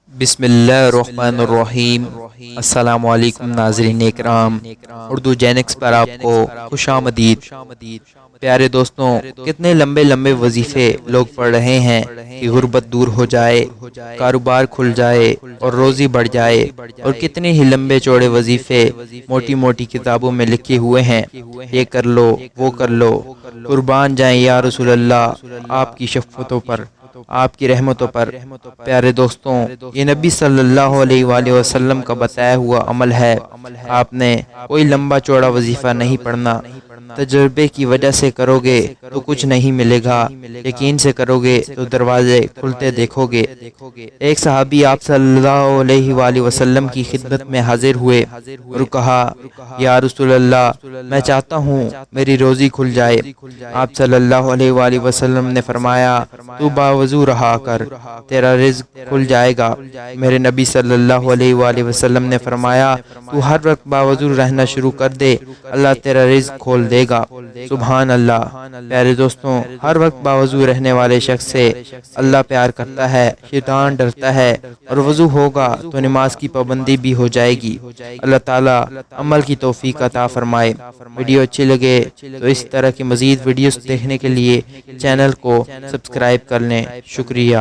بسم اللہ الرحمن الرحیم۔ السلام علیکم ناظرین اکرام، اردو جینکس پر آپ کو خوش آمدید۔ پیارے دوستوں، کتنے لمبے لمبے وظیفے لوگ پڑھ رہے ہیں کہ غربت دور ہو جائے، کاروبار کھل جائے اور روزی بڑھ جائے، اور کتنے ہی لمبے چوڑے وظیفے موٹی موٹی کتابوں میں لکھے ہوئے ہیں، یہ کر لو وہ کر لو۔ قربان جائیں یا رسول اللہ آپ کی شفقتوں پر، آپ کی رحمتوں پر۔ پیارے دوستوں، یہ نبی صلی اللہ علیہ وآلہ وسلم کا بتایا ہوا عمل ہے۔ آپ نے کوئی لمبا چوڑا وظیفہ نہیں پڑھنا، تجربے کی وجہ سے کرو گے تو کچھ نہیں ملے گا، یقین سے کرو گے تو دروازے کھلتے دیکھو گے۔ ایک صحابی آپ صلی اللہ علیہ وآلہ وسلم کی خدمت میں حاضر ہوئے اور کہا، یا رسول اللہ میں چاہتا ہوں میری روزی کھل جائے۔ آپ صلی اللہ علیہ وآلہ وسلم نے فرمایا، تو باوضو رہا کر، تیرا رزق کھل جائے گا۔ میرے نبی صلی اللہ علیہ وآلہ وسلم نے فرمایا، تو ہر وقت باوضو رہنا شروع کر دے، اللہ تیرا رزق کھول دے گا۔ سبحان اللہ۔ پیارے دوستوں، ہر وقت باوضو رہنے والے شخص سے اللہ پیار کرتا ہے، شیطان ڈرتا ہے، اور وضو ہوگا تو نماز کی پابندی بھی ہو جائے گی۔ اللہ تعالیٰ عمل کی توفیق عطا فرمائے۔ ویڈیو اچھی لگے تو اس طرح کی مزید ویڈیوز دیکھنے کے لیے چینل کو سبسکرائب کر لیں۔ شکریہ۔